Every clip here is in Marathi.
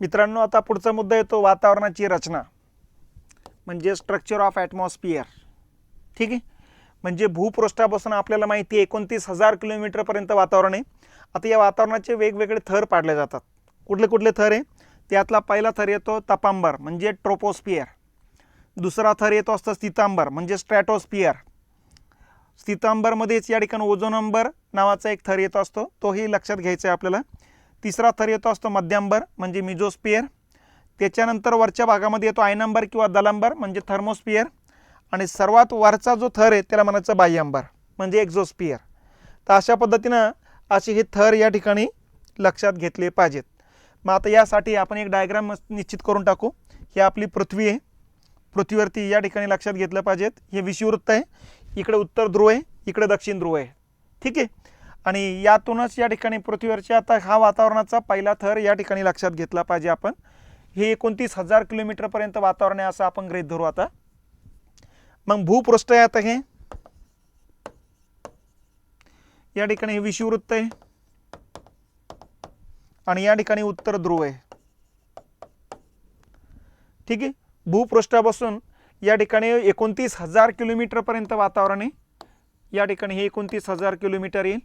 मित्रांनो, आता पुढचा मुद्दा येतो वातावरणाची रचना, म्हणजे स्ट्रक्चर ऑफ ॲटमॉस्फिअर. ठीक आहे, म्हणजे भूपृष्ठापासून आपल्याला माहिती आहे 29,000 किलोमीटरपर्यंत वातावरण आहे. आता या वातावरणाचे वेगवेगळे थर पाडले जातात. कुठले कुठले थर आहे? त्यातला पहिला थर येतो तपांबर म्हणजे ट्रोपोस्फिअर. दुसरा थर येतो असतो स्थितांबर म्हणजे स्ट्रॅटोस्फिअर. स्थितांबरमध्येच या ठिकाणी ओझोनंबर नावाचा एक थर येतो असतो, तोही लक्षात घ्यायचा आहे आपल्याला. तिसरा थर येतो असतो मध्यांबर म्हणजे मिझोस्फिअर. त्याच्यानंतर वरच्या भागामध्ये येतो आयनांबर किंवा दलांबर म्हणजे थर्मोस्फिअर. आणि सर्वात वरचा जो थर आहे त्याला म्हणायचं बाह्यांबर म्हणजे एक्झोस्फिअर. तर अशा पद्धतीनं असे हे थर या ठिकाणी लक्षात घेतले पाहिजेत. मग आता यासाठी आपण एक डायग्राम निश्चित करून टाकू. ही आपली पृथ्वी आहे. पृथ्वीवरती या ठिकाणी लक्षात घेतलं पाहिजेत, हे विषुववृत्त आहे. इकडे उत्तर ध्रुव आहे, इकडे दक्षिण ध्रुव आहे. ठीक आहे, आणि यातूनच या ठिकाणी पृथ्वीवरच्या आता हा वातावरणाचा पहिला थर या ठिकाणी लक्षात घेतला पाहिजे आपण. हे 29,000 किलोमीटरपर्यंत वातावरण आहे असं आपण गृहीत धरू. आता मग भूपृष्ठ आहे, आता हे या ठिकाणी हे विषुववृत्त आहे आणि या ठिकाणी उत्तर ध्रुव आहे. ठीक आहे, भूपृष्ठापासून या ठिकाणी 29,000 किलोमीटरपर्यंत वातावरण आहे. या ठिकाणी हे 29,000 किलोमीटर येईल.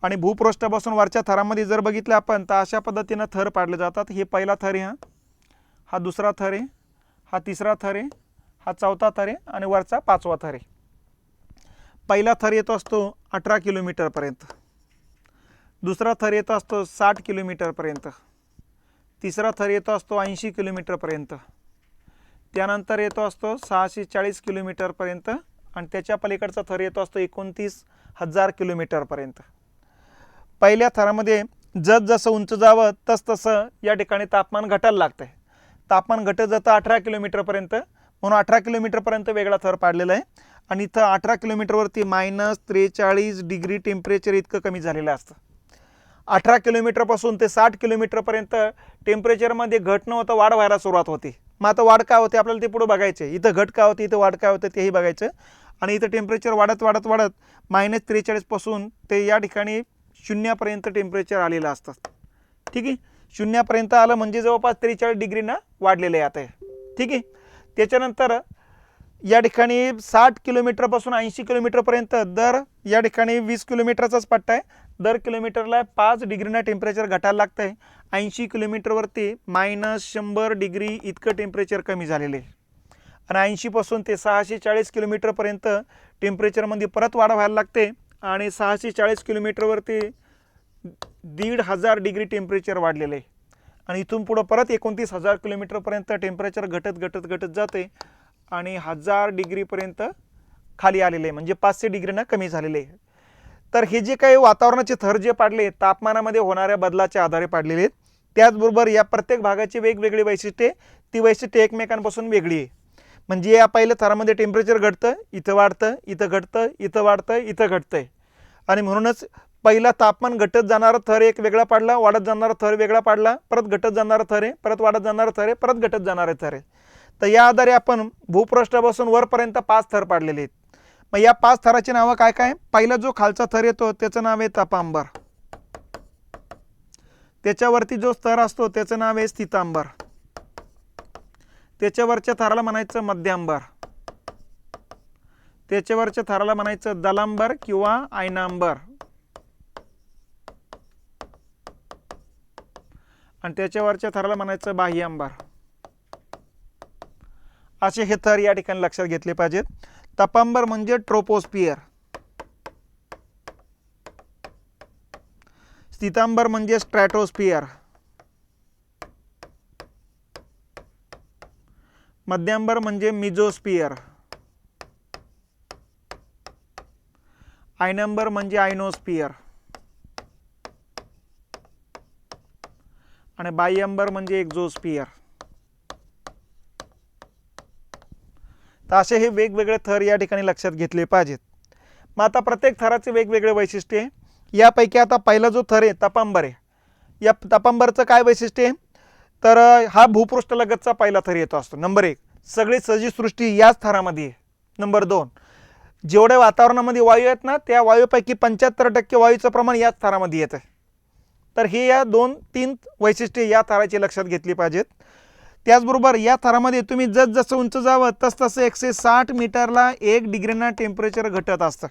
आणि भूपृष्ठापासून वरच्या थरामध्ये जर बघितलं आपण तर अशा पद्धतीनं थर पाडले जातात. हे पहिला थर आहे, हा दुसरा थर आहे, हा तिसरा थर आहे, हा चौथा थर आहे आणि वरचा पाचवा थर आहे. पहिला थर येतो असतो 18 किलोमीटरपर्यंत. दुसरा थर येतो असतो 60 किलोमीटरपर्यंत. तिसरा थर येतो असतो 80 किलोमीटरपर्यंत. त्यानंतर येतो असतो 640 किलोमीटरपर्यंत आणि त्याच्या पलीकडचा थर येतो असतो 29,000 किलोमीटरपर्यंत. पहिल्या थरामध्ये जसं उंच जावं तसं या ठिकाणी तापमान घटायला लागतं आहे. तापमान घटत जातं 18 किलोमीटरपर्यंत, म्हणून 18 किलोमीटरपर्यंत वेगळा थर पाडलेला आहे. आणि इथं 18 किलोमीटरवरती -43 डिग्री टेम्परेचर इतकं कमी झालेलं असतं. 18 किलोमीटरपासून ते 60 किलोमीटरपर्यंत टेम्परेचरमध्ये घट न होता वाढ व्हायला सुरुवात होते. मग आता वाढ काय होते आपल्याला ते पुढे बघायचं आहे. इथं घट काय होते, इथं वाढ काय होतं तेही बघायचं. आणि इथं टेम्परेचर वाढत वाढत वाढत -43 पासून ते या ठिकाणी 0पर्यंत टेम्परेचर आलेलं असतं. ठीक आहे, 0पर्यंत आलं म्हणजे जवळपास 43 डिग्रीनं वाढलेलं आहे आता. ठीक आहे, त्याच्यानंतर या ठिकाणी 60 किलोमीटरपासून 80 किलोमीटरपर्यंत दर या ठिकाणी 20 किलोमीटरचाच पट्टा आहे. दर किलोमीटरला 5 डिग्रीनं टेम्परेचर घटायला लागतं आहे. 80 किलोमीटरवरती -100 डिग्री इतकं टेम्परेचर कमी झालेलं आहे. आणि 80 पासून ते 640 किलोमीटरपर्यंत टेम्परेचरमध्ये परत वाढ व्हायला लागते. आणि 640 किलोमीटरवरती 1,500 डिग्री टेम्परेचर वाढलेलं आहे. आणि इथून पुढं परत 29,000 किलोमीटरपर्यंत टेम्परेचर घटत घटत घटत जाते आणि 1000 डिग्रीपर्यंत खाली आलेले आहे, म्हणजे 500 डिग्रीनं कमी झालेले आहे. तर हे जे काही वातावरणाचे थर जे पाडले तापमानामध्ये होणाऱ्या बदलाच्या आधारे पाडलेले आहेत. त्याचबरोबर या प्रत्येक भागाची वेगवेगळी वैशिष्ट्ये, ती वैशिष्ट्ये एकमेकांपासून वेगळी आहे. म्हणजे या पहिल्या थरामध्ये टेम्परेचर घटतं, इथं वाढतं, इथं घटतं, इथं वाढतं, इथं घटतंय. आणि म्हणूनच पहिला तापमान घटत जाणारा थर एक वेगळा पाडला, वाढत जाणारा थर वेगळा पाडला, परत घटत जाणारा थर आहे, परत वाढत जाणारा थर आहे, परत घटत जाणारे थर आहे. तर या आधारे आपण भूपृष्ठापासून वरपर्यंत 5 थर पाडलेले आहेत. मग या 5 थराची नावं काय काय? पहिला जो खालचा थर येतो त्याचं नाव आहे तपांबर. त्याच्यावरती जो स्तर असतो त्याचं नाव आहे स्थितांबर. त्याच्यावरच्या थराला म्हणायचं मध्यांबर. त्याच्यावरच्या थराला म्हणायचं दलांबर किंवा आयनांबर. आणि त्याच्यावरच्या थराला म्हणायचं बाह्यांबर. असे हे थर या ठिकाणी लक्षात घेतले पाहिजेत. तपांबर म्हणजे ट्रोपोस्फिअर. स्थितांबर म्हणजे स्ट्रॅटोस्फिअर. मध्यांबर म्हणजे मिझोस्फिअर. आयनांबर म्हणजे आयनोस्फिअर. आणि बाह्यांबर म्हणजे एक्झोस्फिअर. तर असे हे वेगवेगळे थर या ठिकाणी लक्षात घेतले पाहिजेत. मग आता प्रत्येक थराचे वेगवेगळे वैशिष्ट्य आहे. यापैकी आता पहिला जो थर आहे तपांबर आहे. या तपांबरचं काय वैशिष्ट्य आहे? तर हा भूपृष्ठलगतचा पहिला थर येतो असतो. नंबर 1, सगळी सजीवसृष्टी याच थरामध्ये आहे. नंबर 2, जेवढ्या वातावरणामध्ये वायू आहेत ना त्या वायूपैकी 75% वायूचं प्रमाण याच थरामध्ये येतं. तर हे या 2-3 वैशिष्ट्ये या थराची लक्षात घेतली पाहिजेत. त्याचबरोबर या थरामध्ये तुम्ही जसं उंच जावं तसं 160 मीटरला 1 डिग्रीना टेम्परेचर घटत असतं.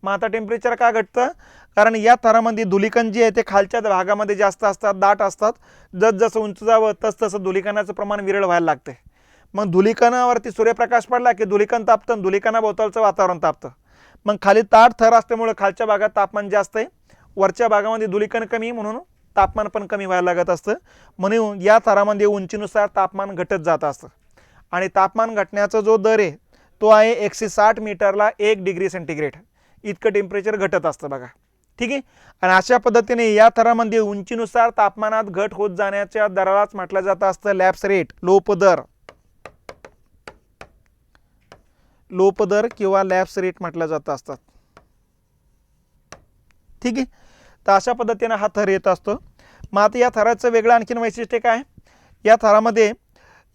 मग आता टेम्परेचर का घटतं? कारण या थरामध्ये धुलीकण जे आहे ते खालच्या भागामध्ये जास्त असतात, दाट असतात. जसं उंच जावं तसं धुलीकणाचं प्रमाण विरळ व्हायला लागते. मग धुलीकणावरती सूर्यप्रकाश पडला की धुलीकण तापतं, धुलीकणाभोवतालचं वातावरण तापतं. मग खाली ताठ थर असल्यामुळे खालच्या भागात तापमान जास्त आहे, वरच्या भागामध्ये धुलीकण कमी, म्हणून तापमान पण कमी व्हायला लागत असतं. म्हणून या थरामध्ये उंचीनुसार तापमान घटत जात असतं. आणि तापमान घटण्याचा जो दर आहे तो आहे 160 मीटरला 1 डिग्री सेंटीग्रेड इतकं टेम्परेचर घटत असतं बघा. ठीक आहे. आणि अशा पद्धतीने या थरामध्ये उंचीनुसार तापमानात घट होत जाण्याच्या दरालाच म्हटलं जातं असतं लॅप्स रेट, लोपदर. लोपदर किंवा लॅप्स रेट म्हटलं जातं असतात. ठीक आहे. तर अशा पद्धतीने हा थर येत असतो. मग आता या थराचं वेगळं आणखीन वैशिष्ट्य काय? या थरामध्ये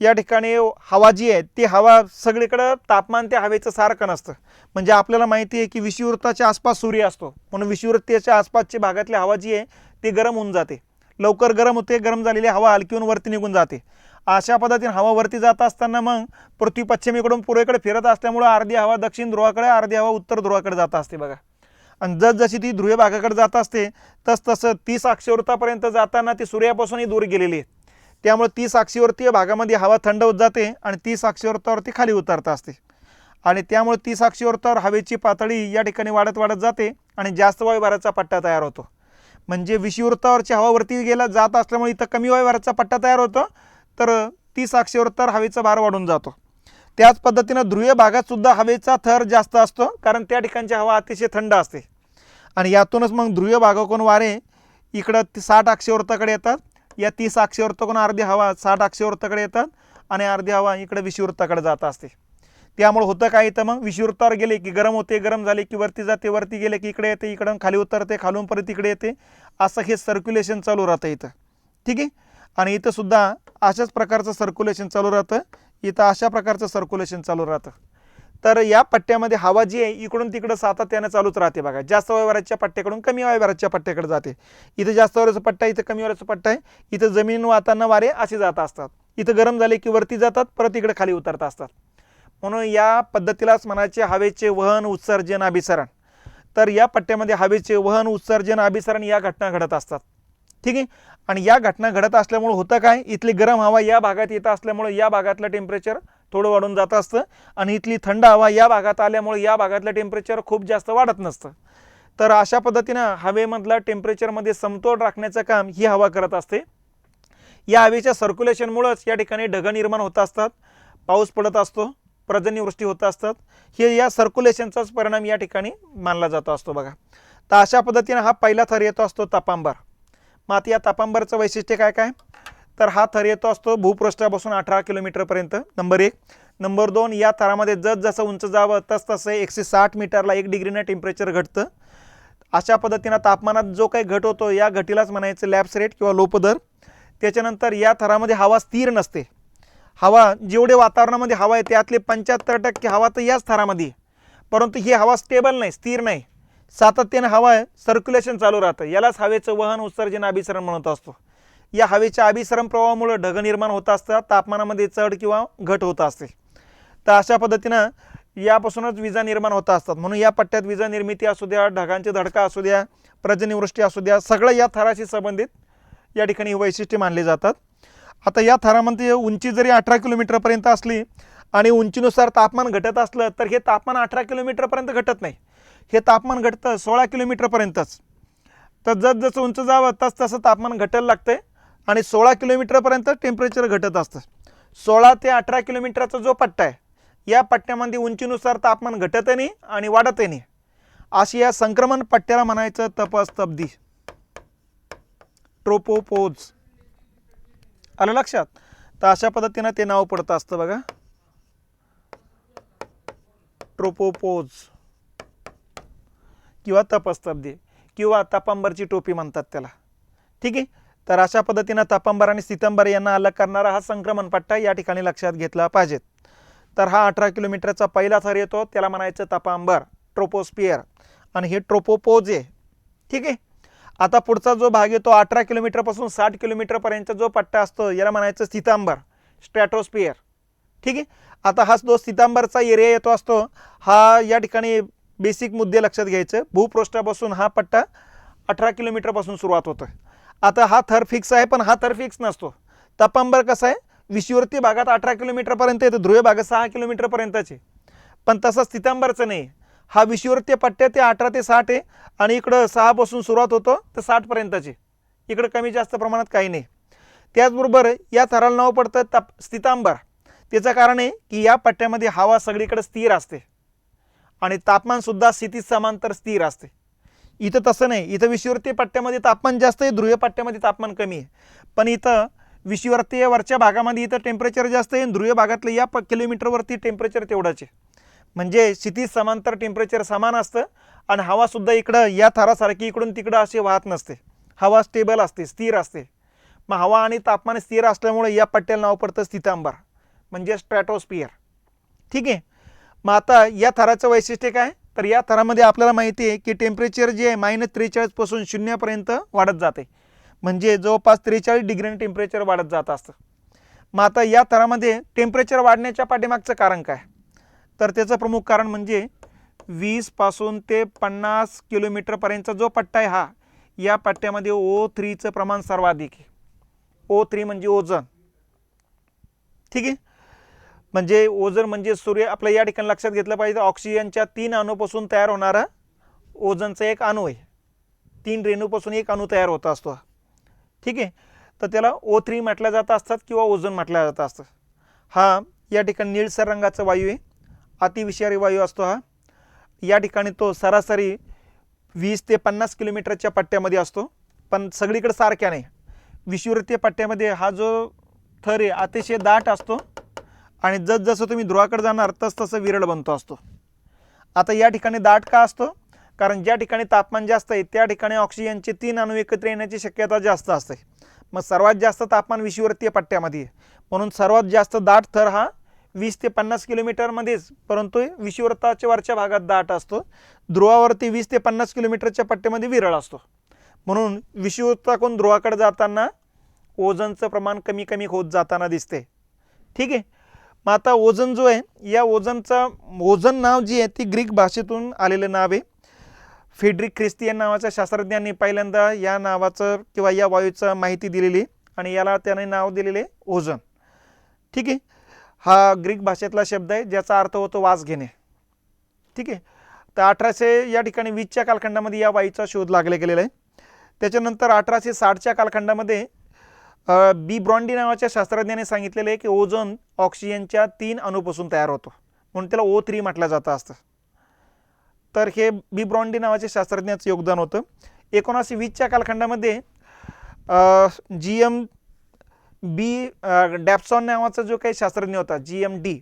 या ठिकाणी हवा जी आहे ती हवा सगळीकडे तापमान त्या हवेचं सारखं नसतं. म्हणजे आपल्याला माहिती आहे की विषुववृत्ताच्या आसपास सूर्य असतो, म्हणून विषुववृत्ताच्या आसपासची भागातली हवा जी आहे ती गरम होऊन जाते, लवकर गरम होते. गरम झालेली हवा हलकी होऊन वरती निघून जाते. अशा पद्धतीने हवा वरती जात असताना मग पृथ्वी पश्चिमेकडून पूर्वेकडे फिरत असल्यामुळे अर्धी हवा दक्षिण ध्रुवाकडे, अर्धी हवा उत्तर ध्रुवाकडे जात असते बघा. आणि जशी ती ध्रुवीय भागाकडे जात असते तसं 30 अक्षवृत्तापर्यंत जाताना ती सूर्यापासूनही दूर गेलेली आहे. त्यामुळे 30 अक्षीवर्तीय भागामध्ये हवा थंड होत जाते आणि 30 अक्षीवृत्तावरती खाली उतरत असते. आणि त्यामुळे 30 अक्षीवृत्तावर हवेची पातळी या ठिकाणी वाढत वाढत जाते आणि जास्त वायुभाराचा पट्टा तयार होतो. म्हणजे विषुववृत्तावरची हवा वरती गेला जात असल्यामुळे इथं कमी वायुभाराचा पट्टा तयार होतो, तर 30 अक्षीवृत्तावर हवेचा भार वाढून जातो. त्याच पद्धतीनं ध्रुवीय भागात सुद्धा हवेचा थर जास्त असतो, कारण त्या ठिकाणची हवा अतिशय थंड असते. आणि यातूनच मग ध्रुवीय भागाकडून वारे इकडं 60 अक्षीवृत्ताकडे येतात. या 30 अक्षीवृत्ताकडून अर्धी हवा 60 अक्षीवृत्ताकडे येतात आणि अर्धी हवा इकडे विषुववृत्ताकडे जात असते. त्यामुळे होतं काय, इथं मग विषुववृत्तावर गेले की गरम होते, गरम झाले की वरती जाते, वरती गेले की इकडे येते, इकडून खाली उतरते, खालून परत इकडे येते. असं हे सर्क्युलेशन चालू राहतं इथं. ठीक आहे. आणि इथं सुद्धा अशाच प्रकारचं सर्क्युलेशन चालू राहतं. इथं अशा प्रकारचं सर्क्युलेशन चालू राहतं. तर या पट्ट्यामध्ये हवा जी आहे इकडून तिकडं सातत्यानं चालूच राहते बघा. जास्त वायुभाराच्या पट्ट्याकडून कमी वायुभाराच्या पट्ट्याकडे जाते. इथं जास्त वाऱ्याचा पट्टा, इथं कमी वाऱ्याचा पट्टा आहे. इथं जमीन वाहताना वारे असे जात असतात. इथं गरम झाले की वरती जातात, परत इकडे खाली उतरत असतात. म्हणून या पद्धतीलाच म्हणायचे हवेचे वहन, उत्सर्जन, अभिसरण. तर या पट्ट्यामध्ये हवेचे वहन, उत्सर्जन, अभिसरण या घटना घडत असतात. ठीक आहे. आणि या घटना घडत असल्यामुळे होतं काय, इथली गरम हवा या भागात येत असल्यामुळे या भागातलं टेम्परेचर थोडं वाढून जात असतं आणि इथली थंड हवा या भागात आल्यामुळे या भागातलं टेम्परेचर खूप जास्त वाढत नसतं. तर अशा पद्धतीनं हवेमधला टेम्परेचरमध्ये समतोल राखण्याचं काम ही हवा करत असते. या हवेच्या सर्क्युलेशनमुळेच या ठिकाणी ढग निर्माण होत असतात, पाऊस पडत असतो, पर्जन्यवृष्टी होत असतात. हे या सर्क्युलेशनचाच परिणाम या ठिकाणी मानला जातो असतो बघा. तर अशा पद्धतीनं हा पहिला थर येतो असतो तापांबर. मग आता या तापांबरचं वैशिष्ट्य काय काय, तर हा थर येतो असतो भूपृष्ठापासून 18 किलोमीटरपर्यंत. नंबर 1. नंबर 2, या थरामध्ये जसं उंच जावं तसं 160 मीटरला 1 डिग्रीनं टेम्परेचर घटतं. अशा पद्धतीनं तापमानात जो काही घट होतो या घटीलाच म्हणायचं लॅप्स रेट किंवा लोपदर. त्याच्यानंतर या थरामध्ये हवा स्थिर नसते. हवा जेवढे वातावरणामध्ये हवा आहे त्यातले 75% हवा तर याच थरामध्ये आहे, परंतु ही हवा स्टेबल नाही, स्थिर नाही. सातत्याने हवा सर्क्युलेशन चालू राहतं. यालाच हवेचं वहन, उत्सर्जन, अभिसरण म्हणत असतो. या हवेच्या अभिसरण प्रवाहामुळे ढग निर्माण होत असतात, तापमानामध्ये चढ किंवा घट होत असते. तर अशा पद्धतीनं यापासूनच विजा निर्माण होत असतात. म्हणून या पट्ट्यात विजा निर्मिती असू द्या, ढगांचे धडका असू द्या, पर्जन्यवृष्टी असू द्या, सगळं या थराशी संबंधित या ठिकाणी वैशिष्ट्ये मानली जातात. आता या थरामध्ये उंची जरी 18 किलोमीटरपर्यंत असली आणि उंचीनुसार तापमान घटत असलं तर हे तापमान 18 किलोमीटरपर्यंत घटत नाही. हे तापमान घटतं 16 किलोमीटरपर्यंतच. तर जसं उंच जावं तसं तापमान घटायला लागतंय आणि 16 किलोमीटरपर्यंत टेम्परेचर घटत असतं. 16 ते 18 किलोमीटरचा जो पट्टा आहे या पट्ट्यामध्ये उंचीनुसार तापमान घटत नाही आणि वाढत नाही. अशी या संक्रमण पट्ट्याला म्हणायचं तपस्तब्दी, ट्रोपोपोज. आलं लक्षात. तर अशा पद्धतीनं ते नाव पडतं असतं बघा, ट्रोपोपोज किंवा तपस्तब्दी किंवा तपांबरची टोपी म्हणतात त्याला. ठीक आहे. तर अशा पद्धतीनं तपांबर आणि सितंबर यांना अलग करणारा हा संक्रमण पट्टा या ठिकाणी लक्षात घेतला पाहिजेत. तर हा 18 किलोमीटरचा पहिला थर येतो, त्याला म्हणायचं तपांबर, ट्रोपोस्फिअर. आणि हे ट्रोपोपोज आहे. ठीक आहे. आता पुढचा जो भाग आहे तो 18 किलोमीटरपासून 60 किलोमीटरपर्यंतचा जो पट्टा असतो याला म्हणायचं स्थितांबर, स्ट्रॅटोस्फिअर. ठीक आहे. आता हा जो स्थितांबरचा एरिया येतो असतो हा या ठिकाणी बेसिक मुद्दे लक्षात घ्यायचे. भूपृष्ठापासून हा पट्टा 18 किलोमीटरपासून सुरुवात होतो. आता हा थर फिक्स आहे, पण हा थर फिक्स नसतो. तपांबर कसा आहे, विषुववृत्तीय भागात 18 किलोमीटरपर्यंत येतो, ध्रुवीय भागात 6 किलोमीटरपर्यंतचे. पण तसं स्थितांबरचं नाही. हा विषुववृत्तीय पट्ट्या ते 18 ते 60 आहे आणि इकडं 6 पासून सुरुवात होतो तर 60 पर्यंतचे. इकडं कमी जास्त प्रमाणात काही नाही. त्याचबरोबर या थराला नाव पडतं स्थितांबर. त्याचं कारण आहे की या पट्ट्यामध्ये हवा सगळीकडे स्थिर असते आणि तापमान सुद्धा स्थितीत समांतर स्थिर असते. इथं तसं नाही. इथं विषुववृत्तीय पट्ट्यामध्ये तापमान जास्त आहे, ध्रुवीय पट्ट्यामध्ये तापमान कमी आहे. पण इथं विषुववृत्तीय वरच्या भागामध्ये इथं टेम्परेचर जास्त आहे, ध्रुवीय भागातलं या किलोमीटरवरती टेम्परेचर तेवढंच आहे. म्हणजे स्थितीत समांतर टेम्परेचर समान असतं आणि हवासुद्धा इकडं या थरासारखी इकडून तिकडं अशी वाहत नसते. हवा स्टेबल असते, स्थिर असते. मग हवा आणि तापमान स्थिर असल्यामुळे या पट्ट्याला नाव पडतं स्थितांबर म्हणजे स्ट्रॅटोस्फिअर. ठीक आहे. मग आता या थराचं वैशिष्ट्य काय, तर या थरामध्ये आपल्याला माहिती आहे की टेम्परेचर जे आहे -43 पासून 0 पर्यंत वाढत जाते. म्हणजे जवळपास 43 डिग्री टेम्परेचर वाढत जात असतं. मग आता या थरामध्ये टेम्परेचर वाढण्याच्या पाठीमागचं कारण काय, तर त्याचं प्रमुख कारण म्हणजे 20 पासून ते 50 किलोमीटरपर्यंतचा जो पट्टा आहे हा, या पट्ट्यामध्ये O3चं प्रमाण सर्वाधिक आहे. O3 म्हणजे ओझोन. ठीक आहे. म्हणजे ओझोन म्हणजे सूर्य. आपल्या या ठिकाणी लक्षात घेतलं पाहिजे, ऑक्सिजनच्या 3 अणूपासून तयार होणारा ओझोनचा एक अणू आहे. 3 रेणूपासून एक अणू तयार होत असतो. ठीक आहे. तर त्याला O3 म्हटलं जात असतात किंवा ओझोन म्हटलं जात असतं. हा या ठिकाणी निळसर रंगाचा वायू आहे, अतिविषारी वायू असतो हा. या ठिकाणी तो सरासरी 20 ते 50 किलोमीटरच्या पट्ट्यामध्ये असतो, पण सगळीकडे सारख्या नाही. विषुववृत्तीय पट्ट्यामध्ये हा जो थर आहे अतिशय दाट असतो आणि जसजसं तुम्ही ध्रुवाकडे जाणार तसतसं विरळ बनतो असतो. आता या ठिकाणी दाट का असतो, कारण ज्या ठिकाणी तापमान जास्त आहे त्या ठिकाणी ऑक्सिजनचे 3 अणू एकत्र येण्याची शक्यता जास्त असते. मग सर्वात जास्त तापमान विषुववृत्तीय पट्ट्यामध्ये आहे, म्हणून सर्वात जास्त दाट थर हा 20 ते 50 किलोमीटरमध्येच, परंतु विषुववृत्ताच्या वरच्या भागात दाट असतो. ध्रुवावरती 20 ते 50 किलोमीटरच्या पट्ट्यामध्ये विरळ असतो. म्हणून विषुववृत्ताकडून ध्रुवाकडे जाताना ओझोनचं प्रमाण कमी कमी होत जाताना दिसते. ठीक आहे. मग आता ओझोन जो आहे, या ओझोन नाव जी आहे ती ग्रीक भाषेतून आलेलं नाव आहे. फ्रेडरिक ख्रिस्ती नावाच्या शास्त्रज्ञांनी पहिल्यांदा या नावाचं किंवा या वायूचं माहिती दिलेली आणि याला त्याने नाव दिलेले ओझोन. ठीक आहे. हा ग्रीक भाषेतला शब्द आहे ज्याचा अर्थ होतो वास घेणे. ठीक आहे. तर 1800 या ठिकाणी 20च्या कालखंडामध्ये या वायूचा शोध लागला गेलेला आहे. त्याच्यानंतर 1860च्या कालखंडामध्ये बी ब्रॉन्डी नावाच्या शास्त्रज्ञाने सांगितलेले आहे की ओझोन ऑक्सिजनच्या 3 अणूपासून तयार होतो, म्हणून त्याला O3 म्हटलं जातं असतं. तर हे बी ब्रॉन्डी नावाच्या शास्त्रज्ञाचं योगदान होतं. 1920च्या कालखंडामध्ये GMB डॅप्सॉन नावाचा जो काही शास्त्रज्ञ होता, GMD,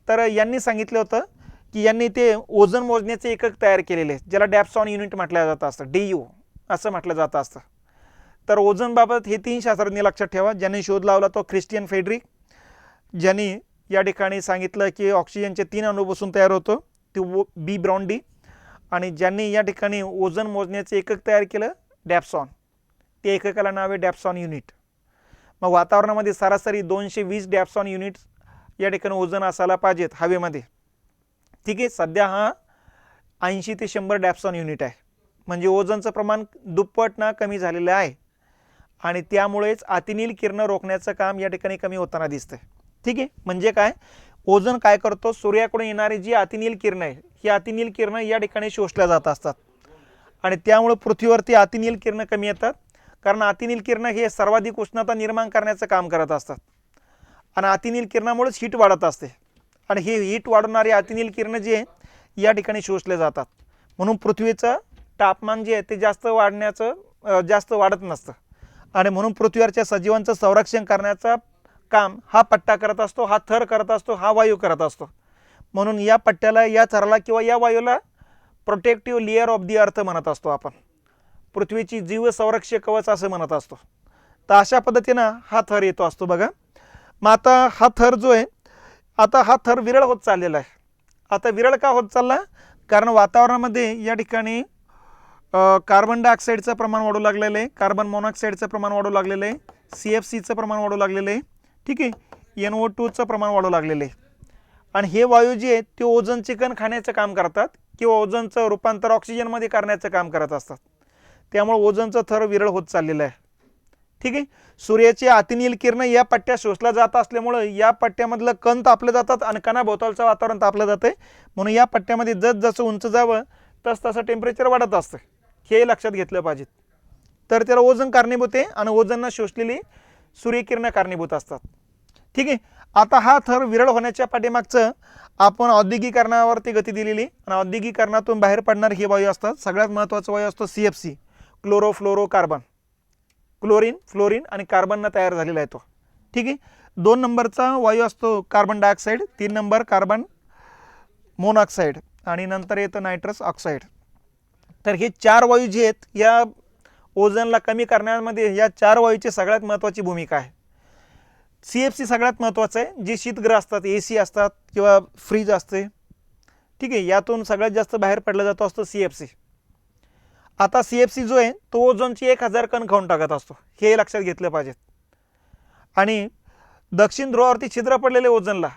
तर यांनी सांगितलं होतं की यांनी ते ओझोन मोजण्याचे एकक तयार केलेले आहे, ज्याला डॅप्सॉन युनिट म्हटलं जातं असतं, DU असं म्हटलं जातं असतं. तर ओझोनबाबत हे 3 शास्त्रज्ञ लक्षात ठेवा. ज्यांनी शोध लावला तो ख्रिस्टियन फेडरिक, ज्यांनी या ठिकाणी सांगितलं की ऑक्सिजनचे 3 अणूपासून तयार होतो ते बी ब्रॉन्डी, आणि ज्यांनी या ठिकाणी ओझोन मोजण्याचे एकक तयार केलं डॅप्सॉन. ते एककाला नाव आहे डॅप्सॉन युनिट. मग वातावरणामध्ये सरासरी 220 डॅप्सॉन युनिट्स या ठिकाणी ओझोन असायला पाहिजेत हवेमध्ये. ठीक आहे. सध्या हा 80 ते 100 डॅप्सॉन युनिट आहे. म्हणजे ओझोनचं प्रमाण दुप्पट ना कमी झालेलं आहे आणि त्यामुळेच अतिनील किरणं रोखण्याचं काम या ठिकाणी कमी होताना दिसतंय. ठीक आहे. म्हणजे काय, ओझोन काय करतो, सूर्याकडून येणारी जी अतिनील किरणं आहे ही अतिनील किरणं या ठिकाणी शोषल्या जात असतात आणि त्यामुळे पृथ्वीवरती अतिनील किरणं कमी येतात, कारण अतिनील किरणं हे सर्वाधिक उष्णता निर्माण करण्याचं काम करत असतात आणि अतिनील किरणामुळेच हीट वाढत असते आणि हे हीट वाढवणारी अतिनील किरणं जे आहे या ठिकाणी शोषले जातात. म्हणून पृथ्वीचं तापमान जे आहे ते जास्त वाढत नसतं आणि म्हणून पृथ्वीवरच्या सजीवांचं संरक्षण करण्याचं काम हा पट्टा करत असतो, हा थर करत असतो, हा वायू करत असतो. म्हणून या पट्ट्याला, या थराला किंवा या वायूला प्रोटेक्टिव्ह लेअर ऑफ दी अर्थ म्हणत असतो आपण. पृथ्वीची जीव संरक्षक कवच असं म्हणत असतो. तर अशा पद्धतीनं हा थर येतो असतो बघा. मग आता हा थर जो आहे, आता हा थर विरळ होत चाललेला आहे. आता विरळ का होत चालला, कारण वातावरणामध्ये या ठिकाणी कार्बन डायऑक्साईडचं प्रमाण वाढू लागलेलं आहे, कार्बन मोनॉक्साईडचं प्रमाण वाढू लागलेलं आहे, CFCचं प्रमाण वाढू लागलेलं आहे, ठीक आहे, NO2चं प्रमाण वाढू लागलेलं आहे. आणि हे वायू जे आहेत ते ओझोनचे कण खाण्याचं काम करतात किंवा ओझोनचं रूपांतर ऑक्सिजनमध्ये करण्याचं काम करत असतात. त्यामुळे ओझोनचं थर विरळ होत चाललेलं आहे. ठीक आहे. सूर्याची अतिनील किरण या पट्ट्या शोषल्या जात असल्यामुळे या पट्ट्यामधलं कण तापले जातात आणि कणाभोवतालचं वातावरण तापलं जातं. म्हणून या पट्ट्यामध्ये जसं उंच जावं तसं टेम्परेचर वाढत असतं. हे लक्षात घेतलं पाहिजे. तर त्याला ओझोन कारणीभूत आहे आणि ओझोनना शोषलेली सूर्यकिरणं कारणीभूत असतात. ठीक आहे. आता हा थर विरळ होण्याच्या पाठीमागचं आपण औद्योगिकरणावरती गती दिलेली आणि औद्योगिकरणातून बाहेर पडणारे हे वायू असतात. सगळ्यात महत्त्वाचा वायू असतो CFC, क्लोरोफ्लोरोकार्बन. क्लोरीन, फ्लोरीन आणि कार्बननं तयार झालेला आहे तो. ठीक आहे. 2 नंबरचा वायू असतो carbon dioxide, 3 number carbon monoxide आणि नंतर येतं नायट्रस ऑक्साईड. तर हे 4 वायू जे आहेत या ओझोनला कमी करण्यामध्ये या 4 वायूची सगळ्यात महत्त्वाची भूमिका आहे. CFC सगळ्यात महत्त्वाचं आहे. जे शीतगृह असतात, AC असतात किंवा फ्रीज असते, ठीक आहे, यातून सगळ्यात जास्त बाहेर पडला जातो असतो CFC. आता CFC जो आहे तो ओझोनची 1000 कण खाऊन टाकत असतो. हे लक्षात घेतलं पाहिजे. आणि दक्षिण ध्रुवावरती छिद्र पडलेले ओझोनला,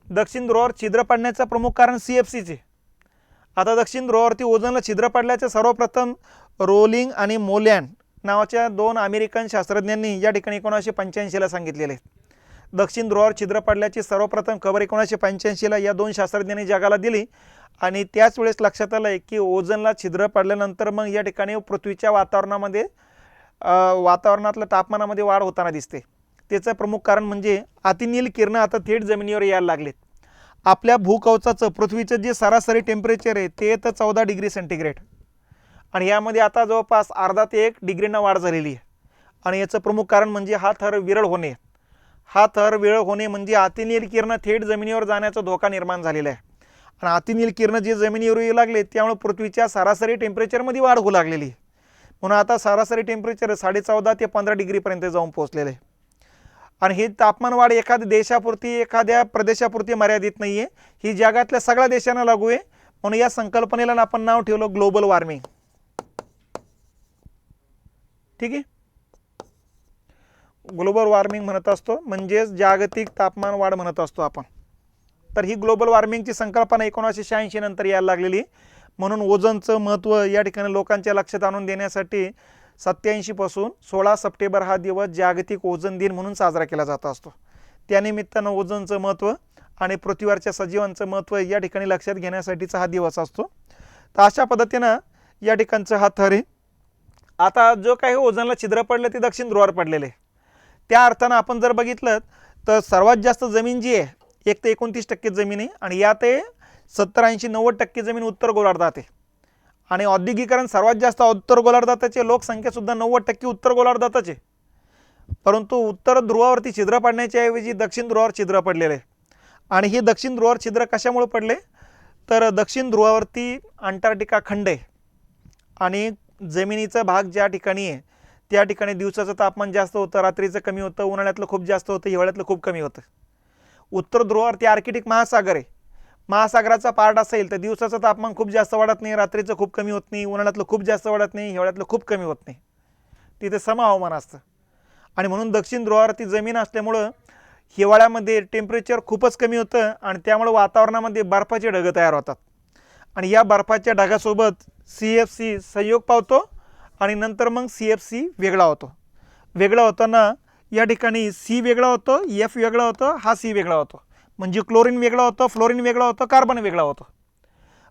दक्षिण ध्रुवावर छिद्र पडण्याचं प्रमुख कारण CFCचे. आता दक्षिण ध्रुवावरती ओझोनला छिद्र पडल्याचे सर्वप्रथम रोलिंग आणि मोलॅन नावाच्या 2 अमेरिकन शास्त्रज्ञांनी या ठिकाणी 1985ला सांगितलेले आहे. दक्षिण ध्रुवावर छिद्र पडल्याची सर्वप्रथम खबर 1985ला या 2 शास्त्रज्ञांनी जगाला दिली. आणि त्याच वेळेस लक्षात आलं आहे की ओझोनला छिद्र पडल्यानंतर मग या ठिकाणी पृथ्वीच्या वातावरणामध्ये वातावरणातल्या तापमानामध्ये वाढ होताना दिसते. त्याचं प्रमुख कारण म्हणजे अतिनील किरणं आता थेट जमिनीवर यायला लागलेत. आपल्या भूकवचाचं पृथ्वीचं जे सरासरी टेम्परेचर आहे ते येतं 14 डिग्री सेंटीग्रेड आणि यामध्ये आता जवळपास अर्धा ते 1 डिग्रीनं वाढ झालेली आहे. आणि याचं प्रमुख कारण म्हणजे हा थर विरळ होणे. हा थर विरळ होणे म्हणजे अतिनील किरणं थेट जमिनीवर जाण्याचा धोका निर्माण झालेला आहे. आणि अतिनील किरणं जे जमिनीवर येऊ लागले त्यामुळे पृथ्वीच्या सरासरी टेम्परेचरमध्ये वाढ होऊ लागलेली. म्हणून आता सरासरी टेम्परेचर 14.5 ते 15 डिग्रीपर्यंत जाऊन पोहोचलेलं आहे. आणि ही तापमान वाढ एखाद्या देशापुरती एखाद्या प्रदेशापुरती मर्यादित नाही आहे, ही जगातल्या सगळ्या देशांना लागू आहे. म्हणून या संकल्पनेला आपण नाव ठेवलं ग्लोबल वॉर्मिंग. ठीक आहे. ग्लोबल वॉर्मिंग म्हणत असतो म्हणजेच जागतिक तापमान वाढ म्हणत असतो आपण. तर ही ग्लोबल वॉर्मिंगची संकल्पना 1986 नंतर यायला लागलेली. म्हणून ओझोनचं महत्त्व या ठिकाणी लोकांच्या लक्षात आणून देण्यासाठी 87 पासून 16 सप्टेंबर हा दिवस जागतिक ओझोन दिन म्हणून साजरा केला जात असतो. त्यानिमित्तानं ओझोनचं महत्त्व आणि पृथ्वीवरच्या सजीवांचं महत्त्व या ठिकाणी लक्षात घेण्यासाठीचा हा दिवस असतो. तर अशा पद्धतीनं या ठिकाणचं हा थर आहे. आता जो काही ओझोनला छिद्र पडलं ते दक्षिण ध्रुवावर पडलेले. त्या अर्थानं आपण जर बघितलं तर सर्वात जास्त जमीन जी आहे एक तर 29% जमीन आहे आणि यात 70-80-90% जमीन उत्तर गोलार्धात आहे. आणि औद्योगिकरण सर्वात जास्त उत्तर गोलार्धातचे लोकसंख्यासुद्धा 90% उत्तर गोलार्धातच आहे. परंतु उत्तर ध्रुवावरती छिद्र पडण्याच्या ऐवजी दक्षिण ध्रुवावर छिद्र पडलेले आहे. आणि हे दक्षिण ध्रुवावर छिद्र कशामुळे पडले तर दक्षिण ध्रुवावरती अंटार्क्टिका खंड आहे आणि जमिनीचा भाग ज्या ठिकाणी आहे त्या ठिकाणी दिवसाचं तापमान जास्त होतं, रात्रीचं कमी होतं, उन्हाळ्यातलं खूप जास्त होतं, हिवाळ्यातलं खूप कमी होतं. उत्तर ध्रुवावरती आर्कटिक महासागर आहे. महासागराचा पार्ट असेल तर दिवसाचं तापमान खूप जास्त वाढत नाही, रात्रीचं खूप कमी होत नाही, उन्हाळ्यातलं खूप जास्त वाढत नाही, हिवाळ्यातलं खूप कमी होत नाही. तिथे सम हवामान असतं. आणि म्हणून दक्षिण ध्रुवावरती जमीन असल्यामुळं हिवाळ्यामध्ये टेम्परेचर खूपच कमी होतं आणि त्यामुळे वातावरणामध्ये बर्फाचे ढग तयार होतात. आणि या बर्फाच्या ढगासोबत CFC संयोग पावतो आणि नंतर मग CFC वेगळा होतो. वेगळा होताना या ठिकाणी C वेगळा होतो, F वेगळा होतो, हा C वेगळा होतो. म्हणजे क्लोरीन वेगळा होतो, फ्लोरीन वेगळा होतो, कार्बन वेगळा होतो.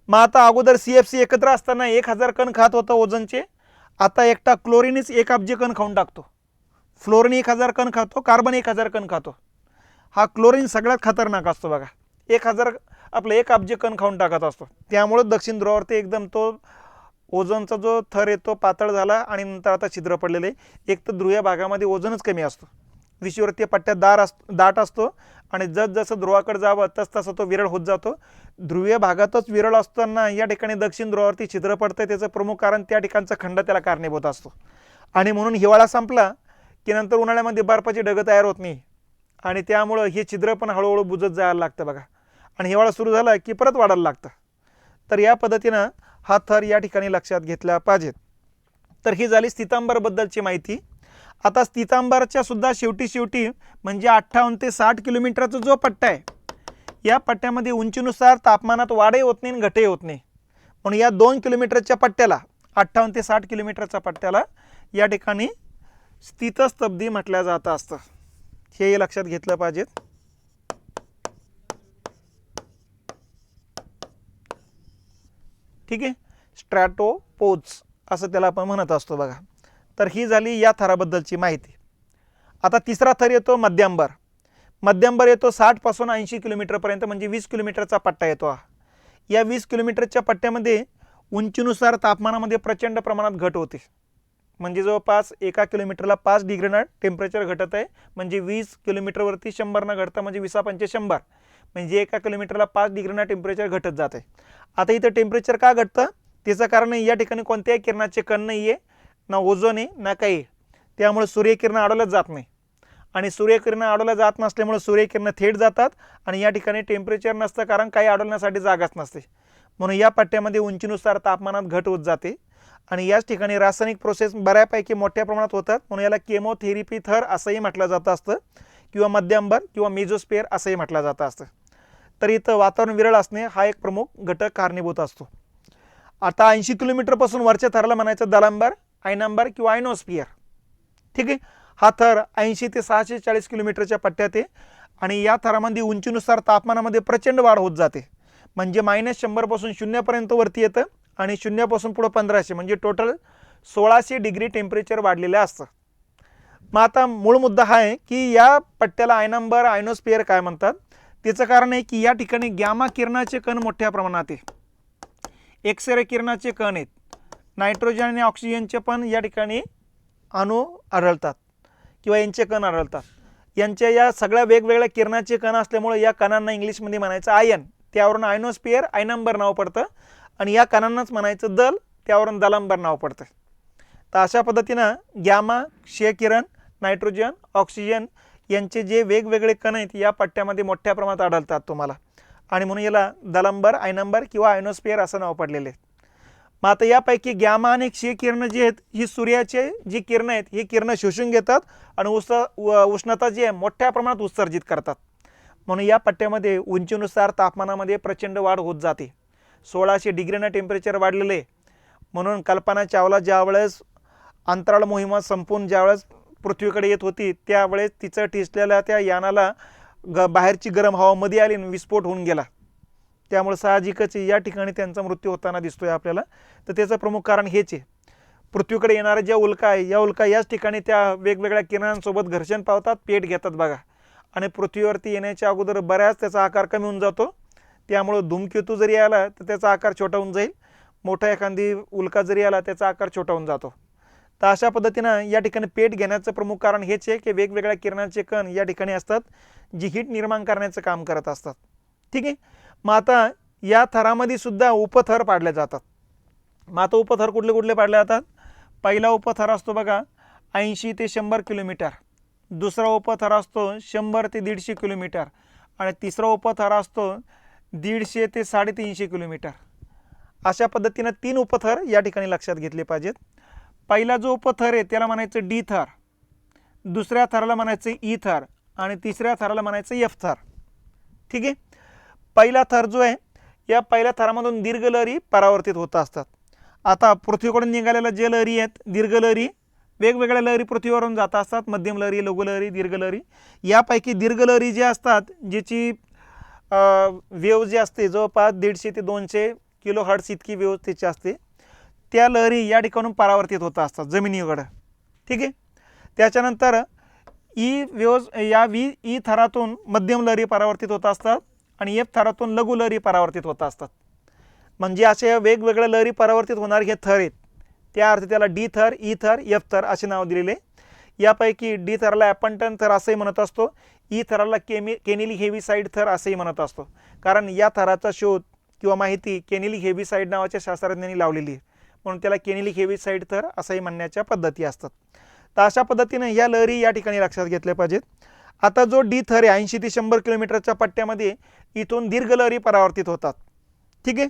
मग आता अगोदर CFC एकत्र असताना 1000 कण खात होतं ओझोनचे. आता एकटा क्लोरीनच 1 अब्ज कण खाऊन टाकतो. फ्लोरीन 1000 कण खातो, कार्बन 1000 कण खातो. हा क्लोरीन सगळ्यात खतरनाक असतो बघा. 1 अब्ज कण खाऊन टाकत असतो. त्यामुळे दक्षिण ध्रुवावरती एकदम तो ओझोनचा जो थर आहे तो पातळ झाला आणि नंतर आता छिद्र पडलेले. एक तर ध्रुवीय भागामध्ये ओझोनच कमी असतो, विषुववृत्तीय पट्ट्यात दाट असतो आणि जसं ध्रुवाकडे जावं तसं तो विरळ होत जातो. ध्रुवीय भागातच विरळ असताना या ठिकाणी दक्षिण ध्रुवावरती छिद्र पडतं. त्याचं प्रमुख कारण त्या ठिकाणचा खंड त्याला कारणीभूत असतो. आणि म्हणून हिवाळा संपला की नंतर उन्हाळ्यामध्ये बर्फाची ढगं तयार होत नाही आणि त्यामुळं हे छिद्र पण हळूहळू बुजत जायला लागतं बघा. आणि हिवाळा सुरू झाला की परत वाढायला लागतं. तर या पद्धतीनं हा थर या ठिकाणी लक्षात घेतला पाहिजेत. तर ही झाली स्थितांबरबद्दलची माहिती. आता स्थितांबरच्या सुद्धा शेवटी म्हणजे 58 ते 60 किलोमीटरचा जो पट्टा आहे, या पट्ट्यामध्ये उंचीनुसार तापमानात वाढही होत नाही आणि घटही होत नाही. म्हणून या 2 किलोमीटरच्या पट्ट्याला, 58 ते 60 किलोमीटरच्या पट्ट्याला या ठिकाणी स्थितस्तब्धी म्हटलं जात असतं. हे लक्षात घेतलं पाहिजे. ठीक आहे, स्ट्रॅटोपोज असं त्याला आपण म्हणत असतो बघा. तर ही झाली या थराबद्दलची माहिती. आता तिसरा थर येतो मध्यंबर. मध्यंबर येतो 60 पासून 80 किलोमीटरपर्यंत, म्हणजे 20 किलोमीटरचा पट्टा येतो हा. या 20 किलोमीटरच्या पट्ट्यामध्ये उंचीनुसार तापमानामध्ये प्रचंड प्रमाणात घट होते. म्हणजे जवळपास 1 किलोमीटरला 5 डिग्रीनं टेम्परेचर घटत आहे. म्हणजे 20 किलोमीटरवरती 100 घटतं, म्हणजे 20 × 100, म्हणजे 1 किलोमीटरला 5 डिग्रीनं टेम्परेचर घटत जात आहे. आता इथं टेम्परेचर का घटतं, त्याचं कारण आहे या ठिकाणी कोणत्याही किरणाचे कण नाही आहे, ना ओझोन आहे ना काही. त्यामुळे सूर्यकिरणं अडवलंच जात नाही, आणि सूर्यकिरणं अडवल्या जात नसल्यामुळे सूर्यकिरणं थेट जातात आणि या ठिकाणी टेम्परेचर नसतं, कारण काही अडवण्यासाठी जागाच नसते. म्हणून या पट्ट्यामध्ये उंचीनुसार तापमानात घट होत जाते आणि याच ठिकाणी रासायनिक प्रोसेस बऱ्यापैकी मोठ्या प्रमाणात होतात. म्हणून याला केमोथेरपी थर असंही म्हटलं जातं असतं, किंवा मध्यंबर किंवा मेझोस्फिअर असंही म्हटलं जातं असतं. तर इथं वातावरण विरळ असणे हा एक प्रमुख घटक कारणीभूत असतो. आता 80 किलोमीटरपासून वरच्या थराला म्हणायचं दलांबर, आयनांबर किंवा आयनोस्फिअर. ठीक आहे, हा थर 80 ते 640 किलोमीटरच्या पट्ट्यात आहे आणि या थरामध्ये उंचीनुसार तापमानामध्ये प्रचंड वाढ होत जाते. म्हणजे -100 पासून 0 पर्यंत वरती येतं आणि 0 पासून पुढे 1500, म्हणजे टोटल 1600 डिग्री टेम्परेचर वाढलेलं असतं. मग आता मूळ मुद्दा हा आहे की या पट्ट्याला आयनांबर, आयनोस्फिअर काय म्हणतात. त्याचं कारण आहे की या ठिकाणी गॅमा किरणाचे कण मोठ्या प्रमाणात आहे, एक्सरे किरणाचे कण आहेत, नायट्रोजन आणि ऑक्सिजनचे पण या ठिकाणी अणू आढळतात किंवा यांचे कण आढळतात. यांच्या या सगळ्या वेगवेगळ्या किरणाचे कण असल्यामुळे या कणांना इंग्लिशमध्ये म्हणायचं आयन, त्यावरून आयनोस्फिअर आयनांबर नाव पडतं, आणि या कणांनाच म्हणायचं दल, त्यावरून दलांबर नाव पडतं. तर अशा पद्धतीनं गॅमा, क्षय किरण, नायट्रोजन, ऑक्सिजन यांचे जे वेगवेगळे कण आहेत या पट्ट्यामध्ये मोठ्या प्रमाणात आढळतात तुम्हाला, आणि म्हणून याला दलांबर, आयनांबर किंवा आयनोस्फिअर असं नाव पडलेले आहे. मग आता यापैकी गॅमा आणि क्षय किरणं जी आहेत, ही सूर्याचे जी किरणं आहेत ही किरणं शोषून घेतात आणि उष्णता जी आहे मोठ्या प्रमाणात उत्सर्जित करतात. म्हणून या पट्ट्यामध्ये उंचीनुसार तापमानामध्ये प्रचंड वाढ होत जाते. 1600 डिग्रीनं टेम्परेचर वाढलेले. म्हणून कल्पना चावला ज्यावेळेस अंतराळ मोहिमा संपून ज्यावेळेस पृथ्वीकडे येत होती, त्यावेळेस तिचं ठिसलेल्या त्या यानाला बाहेरची गरम हवा मध्ये आली आणि विस्फोट होऊन गेला. त्यामुळे साहजिकच या ठिकाणी त्यांचा मृत्यू होताना दिसतोय आपल्याला. तर त्याचं प्रमुख कारण हेच आहे, पृथ्वीकडे येणाऱ्या ज्या उल्का आहे या उल्का याच ठिकाणी त्या वेगवेगळ्या किरणांसोबत घर्षण पावतात, पेट घेतात बघा, आणि पृथ्वीवरती येण्याच्या अगोदर बऱ्याच त्याचा आकार कमी होऊन जातो. त्यामुळे धूमकेतू जरी आला तर त्याचा आकार छोटा होऊन जाईल, मोठा एखादी उल्का जरी आला त्याचा आकार छोटा होऊन जातो. तर अशा पद्धतीनं या ठिकाणी पेट घेण्याचं प्रमुख कारण हेच आहे की वेगवेगळ्या किरणांचे कण या ठिकाणी असतात जी हीट निर्माण करण्याचं काम करत असतात. ठीक आहे, मग आता या थरामध्ये सुद्धा उपथर पाडले जातात. मग आता उपथर कुठले कुठले पाडले जातात. पहिला उपथर असतो बघा 80 ते 100 किलोमीटर, दुसरा उपथर असतो 100 ते 150 किलोमीटर, आणि तिसरा उपथर असतो 150 ते 350 किलोमीटर. अशा पद्धतीनं 3 उपथर या ठिकाणी लक्षात घेतले पाहिजेत. पहिला जो उपथर आहे त्याला म्हणायचं डी थर, दुसऱ्या थराला म्हणायचं ई थर, आणि तिसऱ्या थराला म्हणायचं एफ थर. ठीक आहे, पहिला थर जो आहे या पहिल्या थरामधून दीर्घ लहरी परावर्तित होत असतात. आता पृथ्वीकडून निघालेल्या जे लहरी आहेत, दीर्घ लहरी, वेगवेगळ्या लहरी पृथ्वीवरून जात असतात, मध्यम लहरी, लघु लहरी, दीर्घ लहरी. यापैकी दीर्घ लहरी जे असतात ज्याची वेव्ह जी असते जवळपास 150 ते 200 किलोहर्ट्झ इतकी वेव्ह त्याची असते, त्या लहरी या ठिकाणून परावर्तित होत असतात जमिनीकडं. ठीक आहे, त्याच्यानंतर ई थरातून मध्यम लहरी परावर्तित होत असतात आणि एफ थरातून लघु लहरी परावर्तित होत असतात. म्हणजे असे वेगवेगळ्या लहरी परावर्तित होणारे हे थर आहेत, त्या अर्थी त्याला डी थर, ई थर, एफ थर असे नाव दिलेले. यापैकी डी थराला ॲपंटन थर असंही म्हणत असतो, ई थराला केनिली हेविसाइड थर असंही म्हणत असतो, कारण या थराचा शोध किंवा माहिती केनिली हेविसाइड नावाच्या शास्त्रज्ञांनी लावलेली आहे, म्हणून त्याला केनिली हेविसाइड थर असंही म्हणण्याच्या पद्धती असतात. तर अशा पद्धतीने या लहरी या ठिकाणी लक्षात घेतल्या पाहिजेत. आता जो डी थर आहे 80 ते 100 किलोमीटरच्या पट्ट्यामध्ये इथून दीर्घ लहरी परावर्तित होतात. ठीक आहे,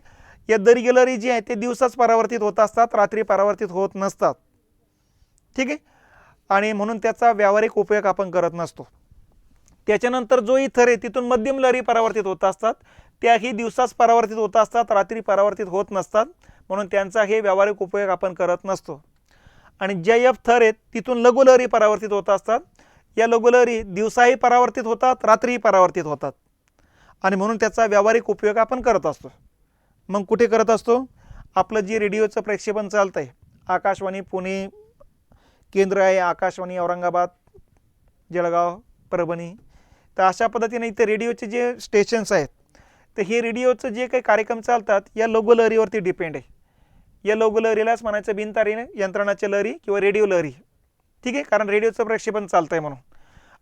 या दीर्घ लहरी जी आहे ते दिवसाच परावर्तित होत असतात, रात्री परावर्तित होत नसतात. ठीक आहे, आणि म्हणून त्याचा व्यावहारिक उपयोग आपण करत नसतो. त्याच्यानंतर जो ही थर आहे तिथून मध्यम लहरी परावर्तित होत असतात, त्याही दिवसाच परावर्तित होत असतात, रात्री परावर्तित होत नसतात, म्हणून त्यांचा हे व्यावहारिक उपयोग आपण करत नसतो. आणि ज्या एफ थर आहेत तिथून लघुलहरी परावर्तित होत असतात, या लघुलहरी दिवसाही परावर्तित होतात, रात्रीही परावर्तित होतात, आणि म्हणून त्याचा व्यावहारिक उपयोग आपण करत असतो. मग कुठे करत असतो? आपलं जे रेडिओचं प्रक्षेपण चालतं आहे, आकाशवाणी पुणे केंद्र आहे, आकाशवाणी औरंगाबाद, जळगाव, परभणी, तर अशा पद्धतीने इथे रेडिओचे जे स्टेशन्स आहेत, तर हे रेडिओचं जे काही कार्यक्रम चालतात या लघुलहरीवरती डिपेंड आहे. या लघुलहरीलाच म्हणायचं बिनतारी यंत्रणाची लहरी किंवा रेडिओ लहरी. ठीक आहे, कारण रेडिओचं प्रक्षेपण चालतं आहे म्हणून.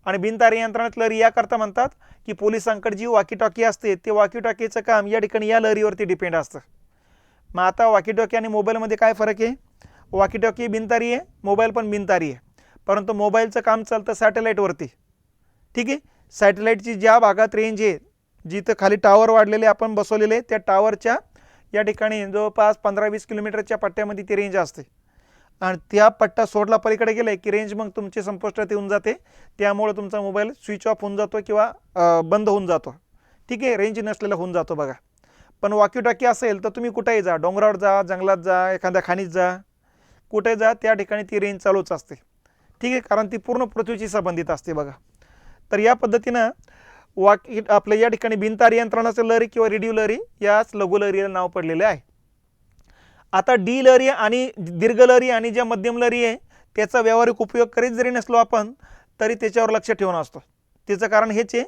आणि बिनतारी यंत्रणाची लहरी याकरता म्हणतात की पोलिसांकडे जी वॉकी टॉकी असते ते वॉकी टॉकीचं काम या ठिकाणी या लहरीवरती डिपेंड असतं. मग आता वॉकी टॉकी आणि मोबाईलमध्ये काय फरक आहे? वॉकी टॉकी बिनतारी आहे, मोबाईल पण बिनतारी आहे, परंतु मोबाईलचं काम चालतं सॅटेलाईटवरती. ठीक आहे, सॅटेलाईटची ज्या भागात रेंज आहे, जिथं खाली टावर वाढलेले आपण बसवलेले, त्या टावरच्या या ठिकाणी जवळपास 15-20 किलोमीटरच्या पट्ट्यामध्ये ती रेंज असते, आणि त्या पट्टा सोडला पलीकडे गेले की रेंज मग तुमची संपुष्टात येऊन जाते, त्यामुळे तुमचा मोबाईल स्विच ऑफ होऊन जातो किंवा बंद होऊन जातो. ठीक आहे, रेंज नसलेला होऊन जातो बघा. पण वॉकी टॉकी असेल तर तुम्ही कुठेही जा, डोंगरावर जा, जंगलात जा, एखाद्या खाणीत जा, कुठे जा, त्या ठिकाणी ती रेंज चालूच असते. ठीक आहे, कारण ती पूर्ण पृथ्वीशी संबंधित असते बघा. तर या पद्धतीनं आपल्या या ठिकाणी बिनतारी यंत्रणाचं लहरी किंवा रेडिओ लहरी याच लघुलहरीला नाव पडलेले आहे. आता डी लहरी आणि दीर्घ लहरी आणि ज्या मध्यम लहरी आहे त्याचा व्यावहारिक उपयोग करीत जरी नसलो आपण तरी त्याच्यावर लक्ष ठेवून असतो. त्याचं कारण हेच आहे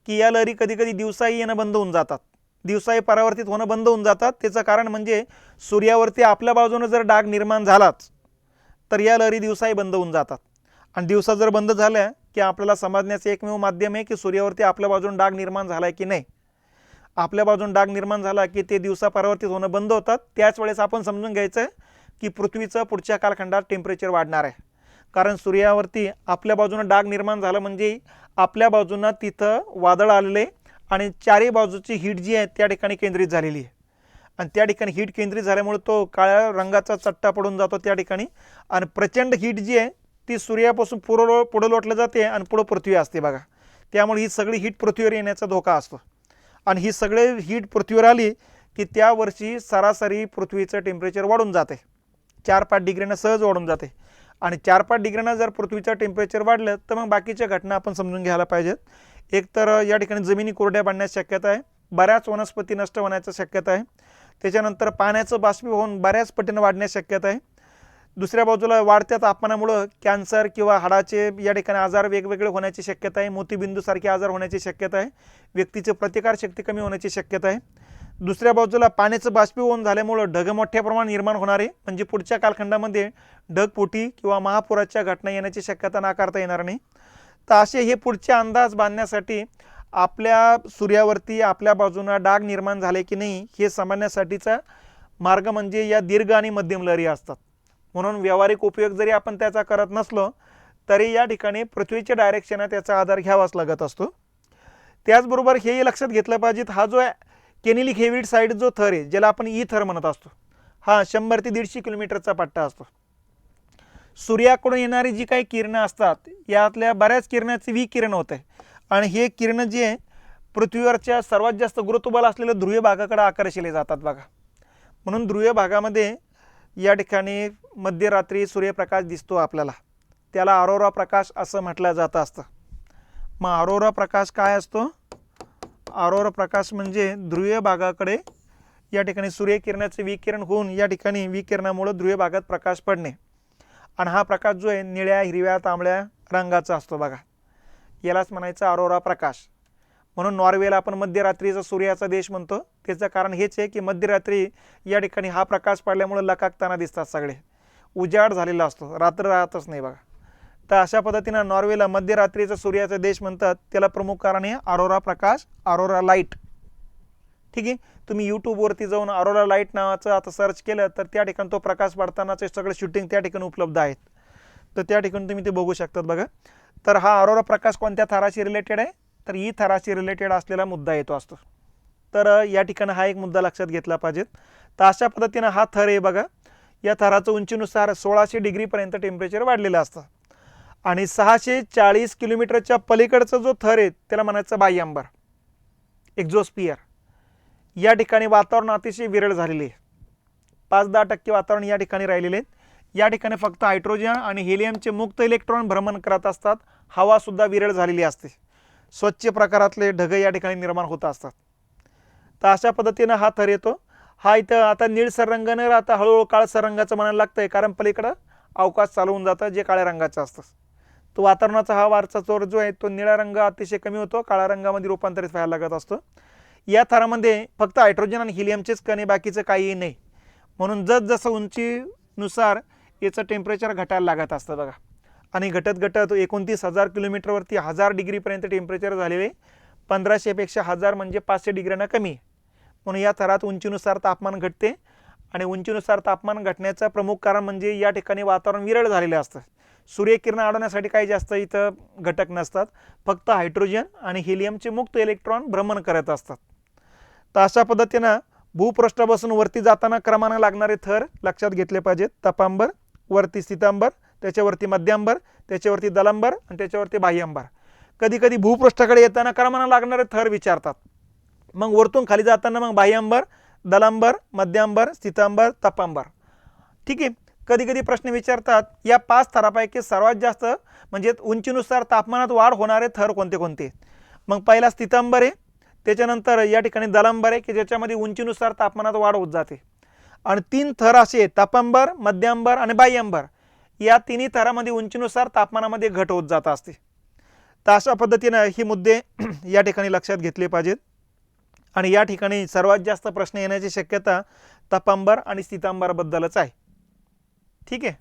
की या लहरी कधी कधी दिवसाही येणं बंद होऊन जातात, दिवसाही परावर्तित होणं बंद होऊन जातात. त्याचं कारण म्हणजे सूर्यावरती आपल्या बाजूने जर डाग निर्माण झालाच तर या लहरी दिवसाही बंद होऊन जातात, आणि दिवसा जर बंद झाल्या की आपल्याला समजण्याचं एकमेव माध्यम आहे की सूर्यावरती आपल्या बाजून डाग निर्माण झाला आहे की नाही. आपल्या बाजून डाग निर्माण झाला की ते दिवसा परावर्तित होणं बंद होतात. त्याच वेळेस आपण समजून घ्यायचं की पृथ्वीचं पुढच्या कालखंडात टेम्परेचर वाढणार आहे, कारण सूर्यावरती आपल्या बाजूनं डाग निर्माण झालं म्हणजे आपल्या बाजूनं तिथं वादळ आलेले आणि चारही बाजूची हीट जी आहे त्या ठिकाणी केंद्रित झालेली आहे, आणि त्या ठिकाणी हीट केंद्रित झाल्यामुळे तो काळ्या रंगाचा चट्टा पडून जातो त्या ठिकाणी, आणि प्रचंड हीट जी आहे ती सूर्यापासून पुढं लोटलं जाते आणि पुढं पृथ्वी असते बघा. त्यामुळे ही सगळी हीट पृथ्वीवर येण्याचा धोका असतो, आणि ही सगळे हीट पृथ्वीवर आली की त्या वर्षी सरासरी पृथ्वीचं टेम्परेचर वाढून जाते, 4-5 डिग्रीनं सहज वाढून जाते. आणि 4-5 डिग्रीनं जर पृथ्वीचं टेम्परेचर वाढलं तर मग बाकीच्या घटना आपण समजून घ्यायला पाहिजेत. एक तर या ठिकाणी जमिनी कोरड्या पडण्याची शक्यता आहे, बऱ्याच वनस्पती नष्ट होण्याची शक्यता आहे, त्याच्यानंतर पाण्याचं बाष्पीभवन बऱ्याच पटीनं वाढण्याची शक्यता आहे. दुसऱ्या बाजूला वाढत्या तापमानामुळं कॅन्सर किंवा हाडाचे या ठिकाणी आजार वेगवेगळे होण्याची शक्यता आहे, मोतीबिंदूसारखे आजार होण्याची शक्यता आहे, व्यक्तीची प्रतिकारशक्ती कमी होण्याची शक्यता आहे. दुसऱ्या बाजूला पाण्याचं बाष्पीभवन झाल्यामुळं ढग मोठ्या प्रमाणात निर्माण होणार आहे, म्हणजे पुढच्या कालखंडामध्ये ढगफुटी किंवा महापुराच्या घटना येण्याची शक्यता नाकारता येणार नाही. तर असे हे पुढचे अंदाज बांधण्यासाठी आपल्या सूर्यावरती आपल्या बाजूनं डाग निर्माण झाले की नाही हे समजण्यासाठीचा मार्ग म्हणजे या दीर्घ आणि मध्यम लहरी असतात. म्हणून व्यावहारिक उपयोग जरी आपण त्याचा करत नसलो तरी या ठिकाणी पृथ्वीच्या डायरेक्शनात त्याचा आधार घ्यावाच लागत असतो. त्याचबरोबर हेही लक्षात घेतलं पाहिजे, हा जो केनिलिक हेविड साईड जो थर आहे ज्याला आपण ई थर म्हणत असतो, हा 100 ते 150 किलोमीटरचा पट्टा असतो. सूर्याकडून येणारी जी काही किरणं असतात यातल्या बऱ्याच किरणाची विकिरण होते, आणि हे किरणं जे आहे पृथ्वीवरच्या सर्वात जास्त गुरुत्वबल असलेल्या ध्रुवीय भागाकडे आकर्षिले जातात बघा. म्हणून ध्रुवीय भागामध्ये या ठिकाणी मध्यरात्री सूर्यप्रकाश दिसतो आपल्याला, त्याला अरोरा प्रकाश असं म्हटलं जातं असतं. मग अरोरा प्रकाश काय असतो? अरोरा प्रकाश म्हणजे ध्रुवीय भागाकडे या ठिकाणी सूर्यकिरणाचे विकिरण होऊन या ठिकाणी विकिरणामुळे ध्रुवीय भागात प्रकाश पडणे, आणि हा प्रकाश जो आहे निळ्या, हिरव्या, तांबड्या रंगाचा असतो बघा, यालाच म्हणायचं अरोरा प्रकाश. म्हणून नॉर्वेला आपण मध्यरात्रीचा सूर्याचा देश म्हणतो. त्याचं कारण हेच आहे की मध्यरात्री या ठिकाणी हा प्रकाश पडल्यामुळे लकाकताना दिसतात, सगळे उजाड झालेला असतो, रात्र राहतच नाही बघा. तर अशा पद्धतीनं नॉर्वेला मध्यरात्रीचा सूर्याचा देश म्हणतात. त्याला प्रमुख कारण आहे अरोरा प्रकाश, अरोरा लाईट. ठीक आहे, तुम्ही यूट्यूबवरती जाऊन अरोरा लाईट नावाचं आता सर्च केलं तर त्या ठिकाणी तो प्रकाश पडतानाचे सगळे शूटिंग त्या ठिकाणी उपलब्ध आहेत, तर त्या ठिकाणी तुम्ही ते बघू शकतात बघा. तर हा अरोरा प्रकाश कोणत्या थराशी रिलेटेड आहे? तर ई थराशी रिलेटेड असलेला मुद्दा येतो असतो. तर या ठिकाणी हा एक मुद्दा लक्षात घेतला पाहिजे. तर अशा पद्धतीनं हा थर आहे बघा, या थराचं उंचीनुसार 1600 डिग्रीपर्यंत टेम्परेचर वाढलेलं असतं आणि 640 किलोमीटरच्या पलीकडचा जो थर आहे त्याला म्हणायचं बाह्य अंबर, एक्झोस्फिअर. या ठिकाणी वातावरण अतिशय विरळ झालेले आहे. 5-10% वातावरण या ठिकाणी राहिलेले आहेत. या ठिकाणी फक्त हायड्रोजन आणि हेलियमचे मुक्त इलेक्ट्रॉन भ्रमण करत असतात. हवा सुद्धा विरळ झालेली असते. स्वच्छ प्रकारातले ढग या ठिकाणी निर्माण होत असतात. तर अशा पद्धतीनं हा थर येतो. हा इथं आता निळसर रंग न राहता हळूहळू काळसर रंगाचं म्हणायला लागतंय, कारण पलीकडं अवकाश चालू होऊन जातं जे काळ्या रंगाचं असतं. तो वातावरणाचा हा वारचा चोर जो आहे तो निळा रंग अतिशय कमी होतो, काळ्या रंगामध्ये रूपांतरित व्हायला लागत असतो. या थरामध्ये फक्त हायड्रोजन आणि हिलियमचेच कण आहे, बाकीचं काहीही नाही. म्हणून जसजसं उंचीनुसार याचं टेम्परेचर घटायला लागत असतं बघा. आणि घटत 29,000 किलोमीटरवरती 1000 डिग्रीपर्यंत टेम्परेचर झालेले. 1500पेक्षा 1000 म्हणजे 500 डिग्र्यांना कमी. म्हणून या थरात उंचीनुसार तापमान घटते आणि उंचीनुसार तापमान घटण्याचं प्रमुख कारण म्हणजे या ठिकाणी वातावरण विरळ झालेलं असतं. सूर्यकिरण अडवण्यासाठी काही जास्त इथं घटक नसतात, फक्त हायड्रोजन आणि हेलियमचे मुक्त इलेक्ट्रॉन भ्रमण करत असतात. तर अशा पद्धतीनं भूपृष्ठापासून वरती जाताना क्रमानं लागणारे थर लक्षात घेतले पाहिजेत. तपांबर, वरती स्थितांबर, त्याच्यावरती मध्यांबर, त्याच्यावरती दलांबर आणि त्याच्यावरती बाह्यांबर. कधी कधी भूपृष्ठाकडे येताना क्रमानं लागणारे थर विचारतात. मग वरतून खाली जाताना मग बाह्यांबर, दलांबर, मध्यांबर, स्थितांबर, तपांबर. ठीक आहे. कधी कधी प्रश्न विचारतात या 5 थरापैकी सर्वात जास्त म्हणजे उंचीनुसार तापमानात वाढ होणारे थर कोणते कोणते. मग पहिला स्थितांबर आहे, त्याच्यानंतर या ठिकाणी दलांबर आहे की ज्याच्यामध्ये उंचीनुसार तापमानात वाढ होत जाते. आणि 3 थर असे आहेत, तपांबर, मध्यांबर आणि बाह्यांबर. या तिन्ही थरामध्ये उंचीनुसार तापमानामध्ये घट होत जात असते. तर अशा पद्धतीनं ही मुद्दे या ठिकाणी लक्षात घेतले पाहिजेत. आणि या ठिकाणी सर्वात जास्त प्रश्न येण्याची शक्यता तपांबर आणि स्थितांबरबद्दलच आहे. ठीक आहे.